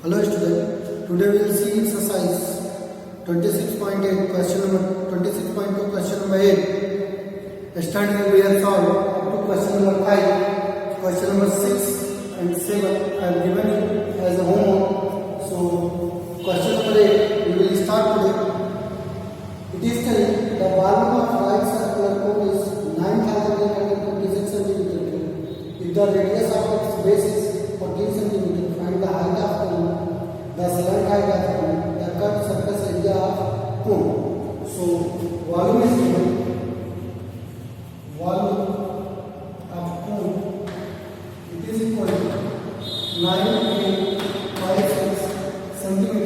Hello student, today we will see exercise 26.8 question number 26.2 question number 8. Yesterday we have solved up to question number 5, question number 6 and 7 I have given it as a homework. So question number 8 we will start today. It is telling the volume of right circular cone is 9,826 cm. If the radius of its base is 14 cm, find the height of cone, the slant height of cone, the cut surface area of cone. So volume is given. Volume of cone, it is equal to 9,856 cm.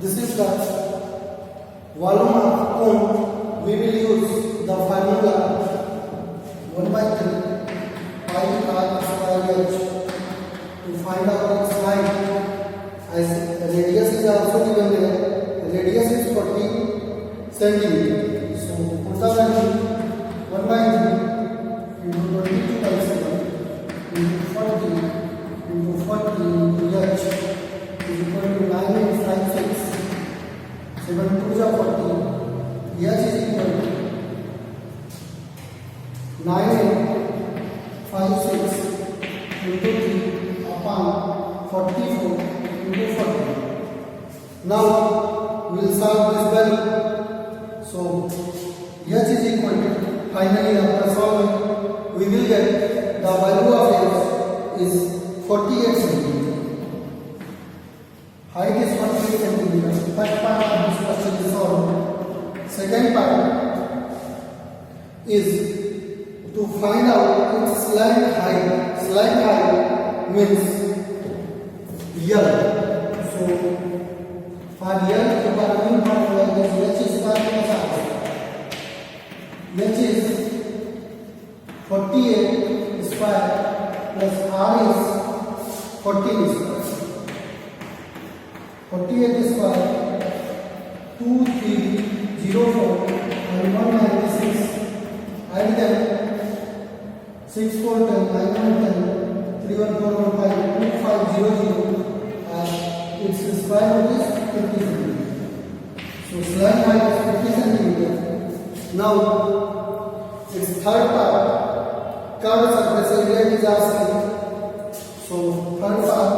This is the volume of cone. We will use the formula 1 by 3 pi r square h to find out its height. As radius is also given there, radius is 40 cm. So put the value 1 by 3 into 22 by 7 into 40 into 40 into h is equal to 9856. 7 2 is 40. H is equal to 9856 into 3 upon 44 into 40. Now we will solve this value. So H is equal to, finally after solving we will get the value of H is 48 cm. Height is 48 cm. First part of this question is solved. Second part is to find out its slant height. Slant height means L. So for L, the following formula is H square plus R. H is 48 square plus R is 14 square. 48 square 2304 and 196. Add them 6 4 10 9 10 3 1 4 1 5 2 5 0 0 and its square root is 50 cm. So slant height is 50 cm. Now its third part, curved surface area is asking. So third part,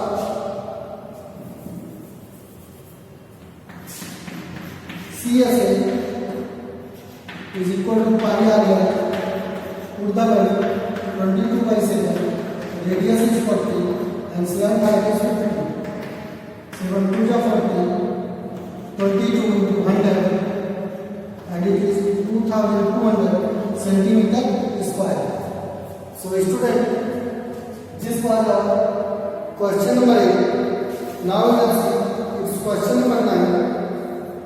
CSA is equal to pi r. Put the value 22 by 7. Radius is 40 and slant height is 50. 7 2 is 40. 22 into 100 and it is 2200 centimeter square. So student, this was our question number 8. Now let's see it's question number 9.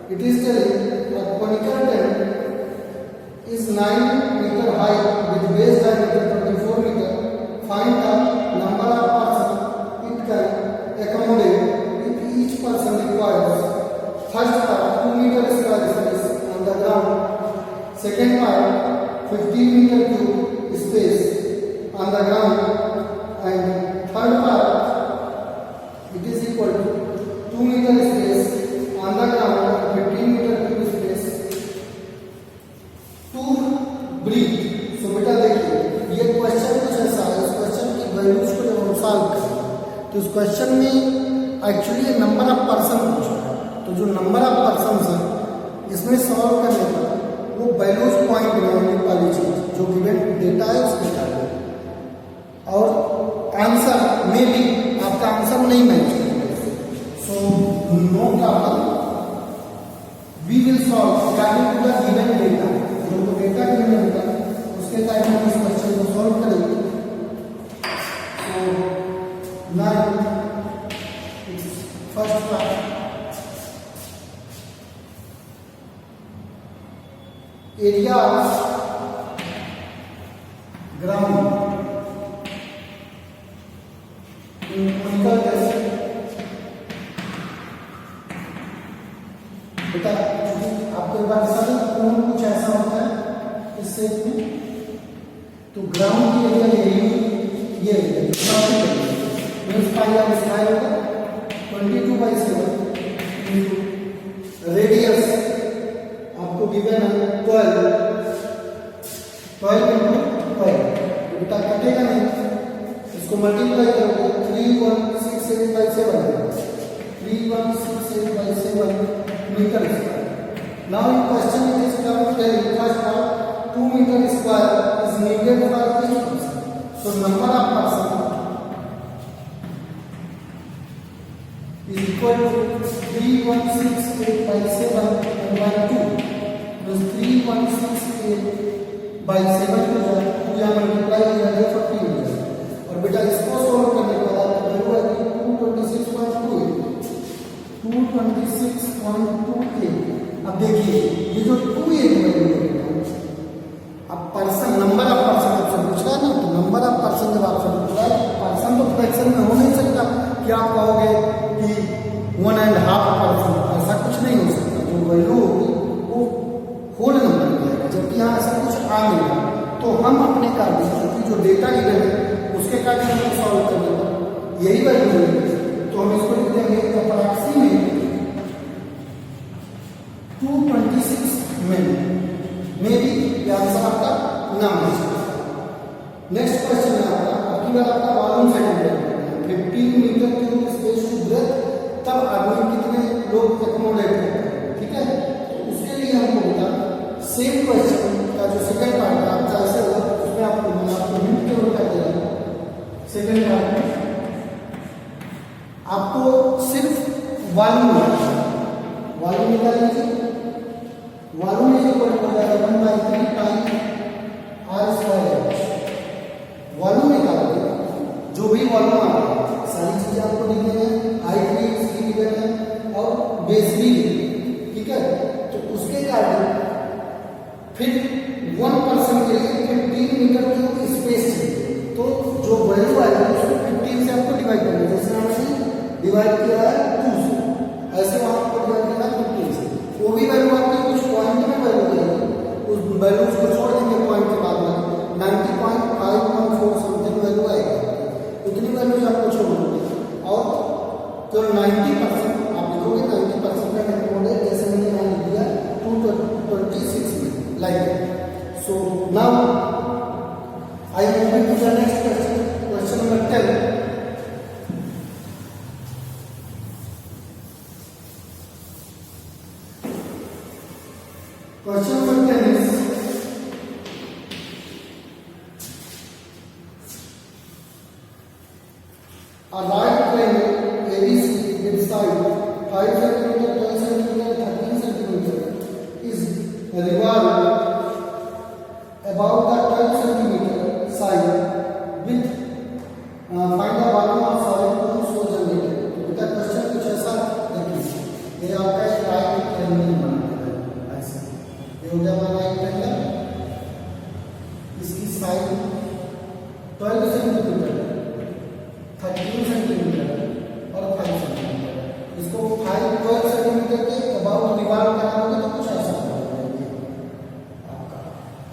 It is telling a conical tent is 9 meter high with base diameter 24 meter. Find the number of persons it can accommodate if each person requires. First part 2 meter square space on the ground. Second part 15 meter cube space on the ground. And third part it is equal to 2 meter space on the ground, 15 meter cube space to breathe. So बेटा देखिए ये question कुछ ऐसा है. इस question की values को जब हम सॉल्व करें तो इस क्वेश्चन में एक्चुअली नंबर ऑफ पर्सन पूछा है. तो जो नंबर ऑफ पर्सन है इसमें सॉल्व करने पर वो वैल्यूज पॉइंट में वाली चीज जो गिवन डेटा है उसके डालें और आंसर में भी आपका आंसर नहीं मैच करेगा. So no problem, we will solve according to the given data. जो डेटा गिवन होगा उसके टाइम हम इस क्वेश्चन को सॉल्व करेंगे. So now first part area of ground in conical tent. बेटा आपको एक बात बता दूं, कोण कुछ ऐसा होता है इस शेप में. तो ग्राउंड की एरिया ये मीन्स पाई आर स्क्वायर होगा 20 3168/7 3168/7 meter square. Now in question it is telling first now 2 meter square is needed for each person. So number of person is equal to 3168/7 and by 2. Those 3168/7 को या multiply किया जाए 40 metre और बेटा इसको solve करने के बाद वैल्यू आएगी 226.28. अब देखिए ये जो 2 वैल्यू है अब पर्सन नंबर ऑफ पर्सन आपसे पूछ रहा है ना, तो नंबर ऑफ पर्सन जब आपसे पूछ रहा है पर्सन तो फ्रैक्शन में हो नहीं सकता कि आप कहोगे कि 1.5 पर्सन, ऐसा कुछ नहीं हो सकता. जो वैल्यू होगी वो होल नंबर में आएगा, जबकि यहाँ ऐसा कुछ आ नहीं रहा. तो हम अपने कार्य क्योंकि जो डेटा गिवन है उसके कार्य हमको सॉल्व करने का यही वैल्यू है, तो हम इसको लिख देंगे अप्रॉक्सीमेट 226 मिनट में भी आंसर आपका नाम है. नेक्स्ट क्वेश्चन है आपका अगली बार आपका volume centimetre 15 metre cube space to breathe, तब आदमी कितने लोग एकोमोडेट करते हैं. ठीक है, तो उसके लिए हमको बेटा सेम क्वेश्चन का जो सेकंड पार्ट है आप जैसे हो उसमें आपको हिंट के रूप में दे रहा हूं. सेकंड पार्ट में आपको सिर्फ वॉल्यूम निकाल लीजिए. Volume is equal to 1/3 time r square. Volume निकालोगे जो भी वॉल्यूम आ रहा है सारी चीजें आपको दी गई है, हाइट भी इसकी दी गई है और बेस भी. ठीक है, तो उसके कारण फिर 1% के लिए 15 मीटर की स्पेस चाहिए. तो जो वैल्यू आएगी उसको 15 से आपको डिवाइड करना है. जैसे हमने डिवाइड किया है 2 से, ऐसे वहां आपको डिवाइड करना है 15 से. वो भी वैल्यू आपकी कुछ पॉइंट में वैल्यू देगी, उस वैल्यू को छोड़ देंगे पॉइंट के बाद में 90.514 समथिंग वैल्यू आएगी. उतनी वैल्यू आपको छोड़ोगे और तो 90% आप लिखोगे 90% का एकोमोडेट जैसे मैंने यहाँ लिख दिया 226 में like. So now I move to the next question, question number 10. Question number 10 is a right triangle ABC with side 5 cm, 10 cm, 13 cm is revolved about the 12 cm side with find the volume of solid to so generated. तो बेटा question कुछ ऐसा देखिए, ये आपका एक right triangle बना है ऐसे. ये हो गया हमारा राइट ट्रायंगल, इसकी साइड 12 सेंटीमीटर, 13 सेंटीमीटर और 5 सेंटीमीटर. इसको 12 सेंटीमीटर के अबाउट रिवॉल्व कराओगे तो कुछ ऐसा हो जाएगा. आपका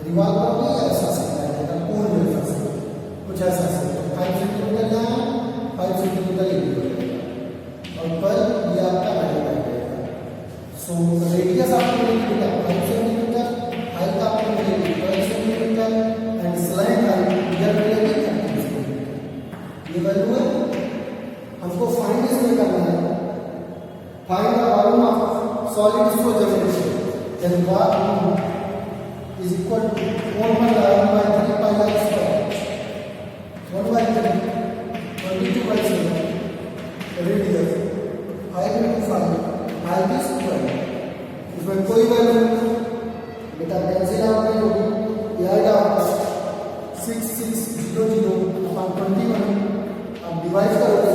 रिवॉल्व करोगे ऐसा सकता है कोण जैसा से कुछ ऐसा से. तो 5 सेंटीमीटर यहाँ 5 सेंटीमीटर ये और 12 ये आपका रहेगा. सो रेडियस आपको मिलेगी 5 सेंटीमीटर, हाइट आपको मिलेगी 12 सेंटीमीटर एंड स्लैंट हाइट इधर मिलेगी 13 सेंटीमीटर. ये वैल्यू है हमको फाइंड इसमें करना है. Find the volume of solid इसको generation then volume is equal to 1/3 pi r square 1/3 22/7 radius 5 into 5 height is 12. इसमें कोई वैल्यू बेटा कैंसिल आउट नहीं होगी. ये आएगा 6600/21. आप डिवाइड करोगे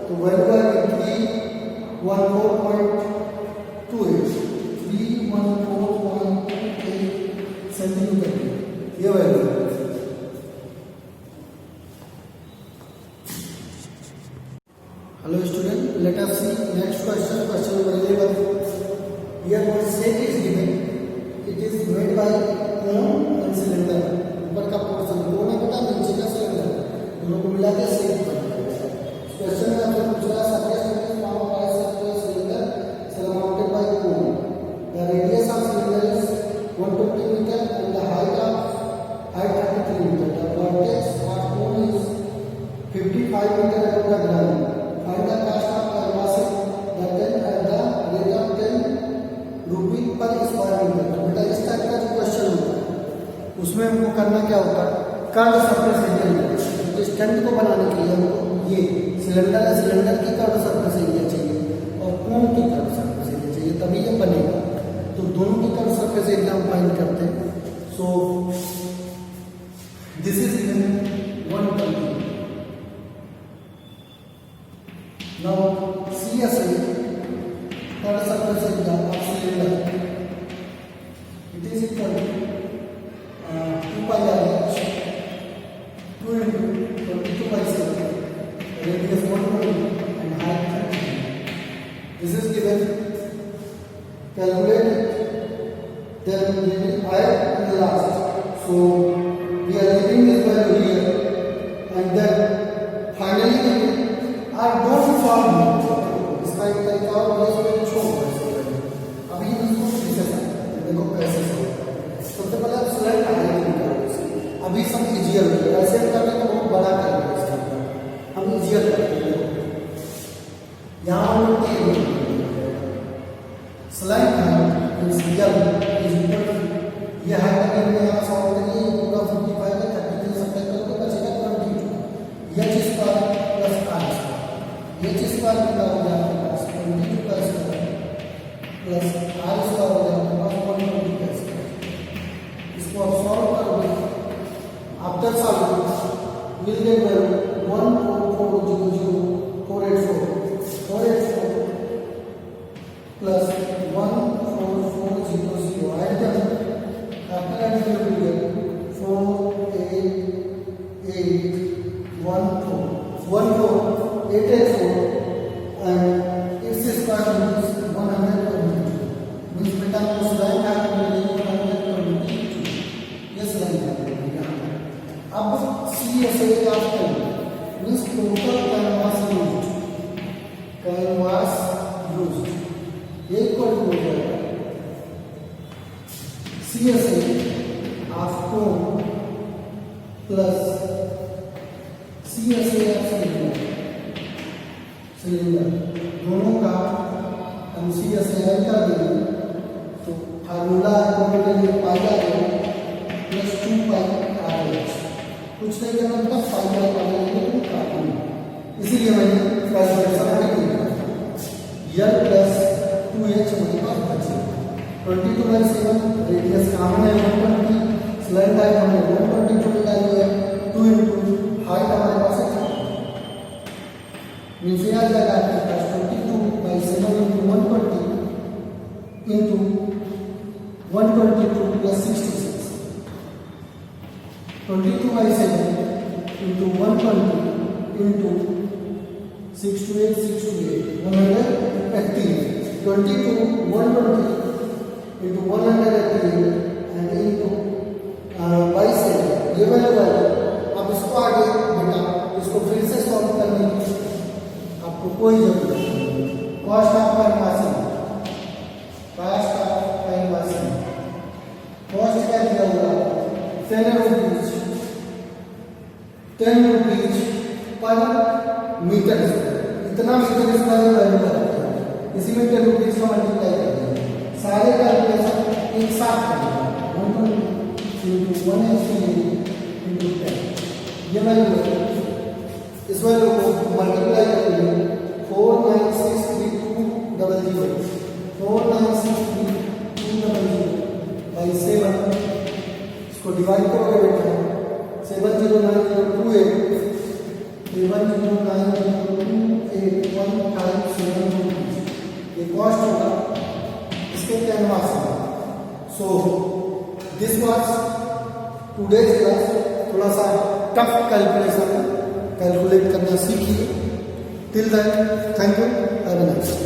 तो वैल्यू आएगी 314.28 सेंटीमीटर. ये value. Hello student, let us see next question. Question number 11. Here what shape is given. It is made by cone and cylinder. ऊपर का पोर्शन कोन है बेटा, नीचे का सिलेंडर, दोनों को मिला के शेप बनता है. क्वेश्चन में आपसे पूछ रहा है surface area formed by circular cylinder surmounted by cone. The radius of cylinder is 120 meter and the height 33 meter. The vertex of cone is 55 meter above the ground. Find curve surface area तो stand को बनाने के लिए हमको ये cylinder है, cylinder की curve surface area चाहिए और कोन की कर्व सरफेस एरिया चाहिए, तभी ये बनेगा। तो दोनों की कर्व सरफेस एरिया हम फाइंड करते हैं। So this is given 120। Now CSA curve surface area of cylinder it is equal to 2 pi r/h 2 into 22 by 7 radius 120 and height 30. This is given. Calculate it. Then we will add in the last. So we are leaving this value here and then finally we will don't solve it. इसका एक तरीका और ये सब छोड़ अभी इसको कैसे देखो कैसे सबसे पहले आप सिलेक्ट अभी सब इजियर हो जाएगा, ऐसे करके तो बहुत बड़ा करेंगे इसका हम इजियर करते हैं। यहाँ हम लोग सेलेक्ट ये है अगर मैं यहाँ सॉल्व करिए पूरा 55 का 33 सब्ट्रैक्ट करोगे बचेगा 22 h square plus r square h square कितना हो गया आपके पास 22 का स्क्वायर प्लस r स्क्वायर हो गया आपके पास 120 का स्क्वायर। इसको आप सॉल्व करोगे after solving will get value 14400 plus 14400 add them after adding you will get 48814 and its square means 122 means beta plus line है 122 yes line है। अब CSA का means total canvas used ये इक्वल टू हो जाएगा CSA of cone plus CSA of cylinder दोनों का हम CSA कर देंगे तो फार्मूला दोनों के लिए पाई जाएगा प्लस 2 पाई r/h कुछ नहीं करना था पाई पाई लेंगे तो काटना इसीलिए मैंने कैलकुलेशन में किया L प्लस 2h हमारे पास बचेगा 22 by 7 रेडियस कॉमन है 120 स्लैंट हाइट हमने 122 निकाली है 2 into हाइट हमारे पास है मींस ये आ जाएगा आपके पास 22 by 7 into 120 into 122 plus 66 22 by 7 into 120 into 6 to 8 6 to 8 118 22 120 into 188 and into by 7 ये वाला अब इसको आगे बेटा इसको फिर से सॉल्व करने की आपको कोई जरूरत नहीं। कॉस्ट ऑफ कैनवासिंग कॉस्ट क्या दिया हुआ 10 रुपीज पर मीटर इतना मीटर स्क्वायर वैल्यू है इसी में 10 रुपीज का मल्टीप्लाई कर देंगे सारे कैलकुलेशन एक साथ करेंगे 1 ये वैल्यू इस वैल्यू को मल्टीप्लाई करेंगे 4963200 by 7 इसको डिवाइड करोगे बेटा 70928 ये कॉस्ट होगा इसके कैनवास में। So this was today's class. थोड़ा सा टफ कैलकुलेशन कैलकुलेट करना सीखिए। Till then thank you, have a nice day.